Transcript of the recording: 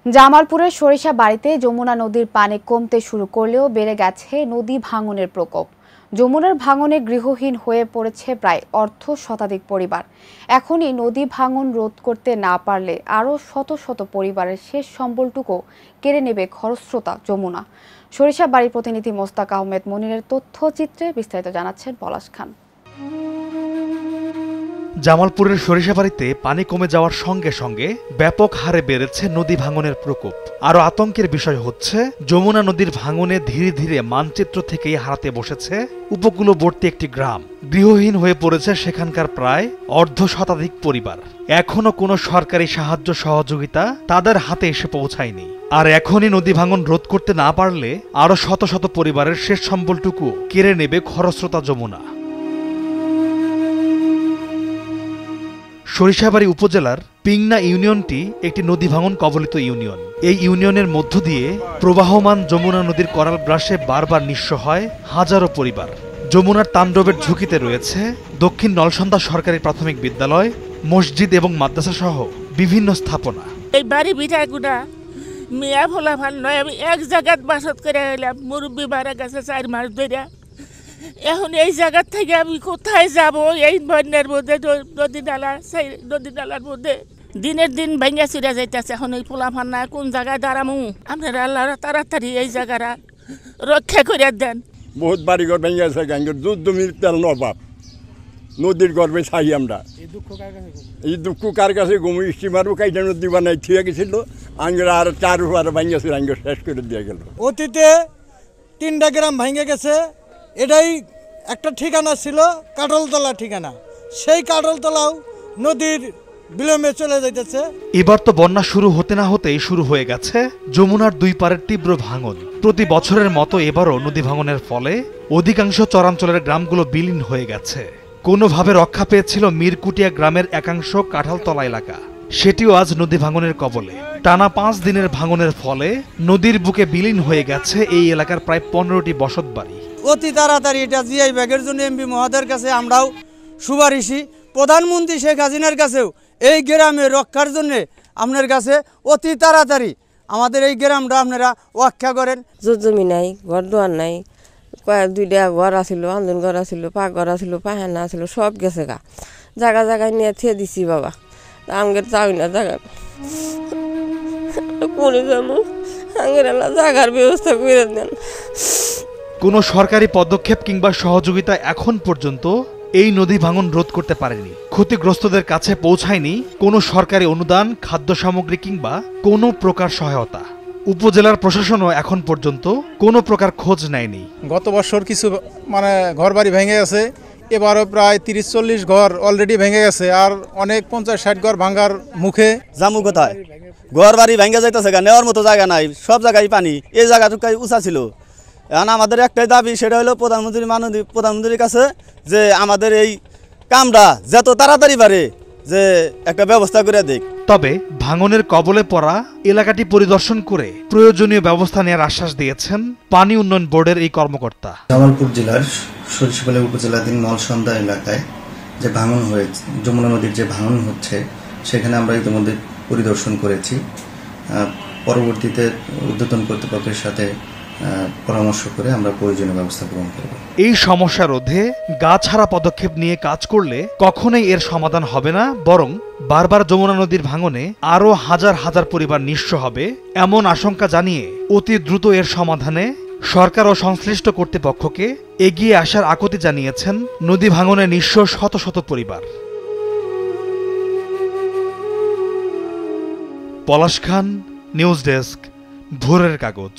জামালপুরের সরিষাবাড়ীতে যমুনা নদীর পানি কমতে শুরু করলেও বেড়ে গেছে নদী ভাঙনের প্রকোপ। যমুনার ভাঙনে গৃহহীন হয়ে পড়েছে প্রায় অর্ধশতাধিক পরিবার। এখনই নদী ভাঙন রোধ করতে না পারলে আরও শত শত পরিবারের শেষ সম্বলটুকু কেড়ে নেবে খরস্রোতা যমুনা। সরিষাবাড়ীর প্রতিনিধি মোস্তাক আহমেদ মনিরের তথ্যচিত্রে বিস্তারিত জানাচ্ছেন পলাশ খান। জামালপুরের সরিষাবাড়ীতে পানি কমে যাওয়ার সঙ্গে সঙ্গে ব্যাপক হারে বেড়েছে নদী ভাঙনের প্রকোপ। আরও আতঙ্কের বিষয় হচ্ছে যমুনা নদীর ভাঙনে ধীরে ধীরে মানচিত্র থেকেই হারাতে বসেছে উপকূলবর্তী একটি গ্রাম। গৃহহীন হয়ে পড়েছে সেখানকার প্রায় অর্ধশতাধিক পরিবার। এখনো কোনো সরকারি সাহায্য সহযোগিতা তাদের হাতে এসে পৌঁছায়নি। আর এখনই নদী ভাঙন রোধ করতে না পারলে আরও শত শত পরিবারের শেষ সম্বলটুকু কেড়ে নেবে খরস্রোতা যমুনা। সরিষাবাড়ী উপজেলার পিংনা ইউনিয়নটি একটি নদী ভাঙন কবলিত ইউনিয়ন। এই ইউনিয়নের মধ্য দিয়ে প্রবাহমান যমুনা নদীর করাল গ্রাসে বারবার নিঃস্ব হয় হাজারো পরিবার। যমুনার তাণ্ডবের ঝুঁকিতে রয়েছে দক্ষিণ নলসন্দা সরকারি প্রাথমিক বিদ্যালয়, মসজিদ এবং মাদ্রাসা সহ বিভিন্ন স্থাপনা। এই বাড়ি বিঠাগুড়া মিয়া ভোলা ভাল নয়, আমি এক জায়গাত বাসত করে এলাম। মুরব্বী মারা গেছে 4 মাস ধরে। এখন এই জায়গার থেকে আমি কোথায় যাব? এই বন্যার মধ্যে নদী নালার মধ্যে দিনের দিন ভেঙে চিরা যাইতেছে। এখন এই পোলাফান না কোন জায়গায় দাঁড়ামু? আপনারা আল্লাহ তাড়াতাড়ি এই জায়গাটা রক্ষা করে দেন। বহুত বাড়িঘর ভেঙে গেছে, দুধ জমির তেল নবাব নদীর গর্বে ছাই আমরা। এই দুঃখ কার কাছে গমু স্টিমারও কাইটা নদী বানাই থিয়ে গেছিল, আঙ্গের আর 4 বার ভেঙেছিল, আঙ্গের শেষ করে দিয়ে গেল। অতীতে 3টা গ্রাম ভেঙে গেছে। এটাই একটা ঠিকানা ছিল, কাটলতলা ঠিকানা। সেই কাটলতলাও নদীর বিলম্বে চলে যাইতেছে। এবার তো বন্যা শুরু হতে না হতেই শুরু হয়ে গেছে যমুনার দুই পারের তীব্র ভাঙন। প্রতি বছরের মতো এবারও নদী ভাঙনের ফলে অধিকাংশ চরাঞ্চলের গ্রামগুলো বিলীন হয়ে গেছে। কোনোভাবে রক্ষা পেয়েছিল মিরকুটিয়া গ্রামের একাংশ কাঁঠালতলা এলাকা, সেটিও আজ নদী ভাঙনের কবলে। টানা 5 দিনের ভাঙনের ফলে নদীর বুকে বিলীন হয়ে গেছে এই এলাকার প্রায় 15টি বসত বাড়ি। অতি তাড়াতাড়ি এটা জিআই ব্যাগের জন্য এমপি মহোদয়ের কাছে আমরাও সুপারিশি, প্রধানমন্ত্রী শেখ হাসিনার কাছেও এই গ্রামে রক্ষার জন্য আপনার কাছে অতি তাড়াতাড়ি আমাদের এই গ্রামটা আপনারা রক্ষা করেন। জমি নাই, ঘর দুয়ার নাই, 2টা ঘর আছিল, আন্দোলন ঘর আছিল, পাকঘর আছিল, পাহানা আছিল, সব গেছে গা। জায়গায় নিয়ে থিয়ে দিছি বাবা। আঙ্গের চাই না জায়গা করে যাবো, আঙ্গের জায়গার ব্যবস্থা করে দেন। কোনো সরকারি পদক্ষেপ কিংবা সহযোগিতা এখন পর্যন্ত এই নদী ভাঙন রোধ করতে পারেনি। ক্ষতিগ্রস্তদের কাছে পৌঁছায়নি কোনো সরকারি অনুদান, খাদ্য সামগ্রী কিংবা কোনো প্রকার সহায়তা। উপজেলার প্রশাসনও এখন পর্যন্ত কোনো প্রকার খোঁজ নেয়নি। গত বছর কিছু ঘরবাড়ি ভেঙে গেছে, এবারও প্রায় 30-40 ঘর অলরেডি ভেঙে গেছে, আর অনেক 50-60 ঘর ভাঙার মুখে। জামু কোথায়? ঘর বাড়ি ভেঙে যাইতেছে, নেওয়ার মতো জায়গা নাই, সব জায়গায় পানি। এই জায়গাটুকু উঁচা ছিল। এখন আমাদের একটাই দাবি, সেটা হলো প্রধানমন্ত্রীর কাছে যে আমাদের এই কামটা যত তাড়াতাড়ি পারে যে একটা ব্যবস্থা করে দিক। তবে ভাঙনের কবলে পড়া এলাকাটি পরিদর্শন করে প্রয়োজনীয় ব্যবস্থা নেওয়ার আশ্বাস দিয়েছেন পানি উন্নয়ন বোর্ডের এই কর্মকর্তা। জামালপুর জেলার সরিষাবাড়ী উপজেলাধীন নলসন্দা এলাকায় যে ভাঙন হয়েছে, যমুনা নদীর যে ভাঙন হচ্ছে, সেখানে আমরা ইতিমধ্যে পরিদর্শন করেছি। পরবর্তীতে ঊর্ধ্বতন কর্তৃপক্ষের সাথে পরামর্শ করে আমরা প্রয়োজনীয় ব্যবস্থা গ্রহণ করব। এই সমস্যা রোধে গা ছাড়া পদক্ষেপ নিয়ে কাজ করলে কখনোই এর সমাধান হবে না, বরং বারবার যমুনা নদীর ভাঙনে আরও হাজার হাজার পরিবার নিঃস্ব হবে এমন আশঙ্কা জানিয়ে অতি দ্রুত এর সমাধানে সরকার ও সংশ্লিষ্ট কর্তৃপক্ষকে এগিয়ে আসার আকুতি জানিয়েছেন নদী ভাঙনে নিঃস্ব শত শত পরিবার। পলাশ খান, নিউজ ডেস্ক, ভোরের কাগজ।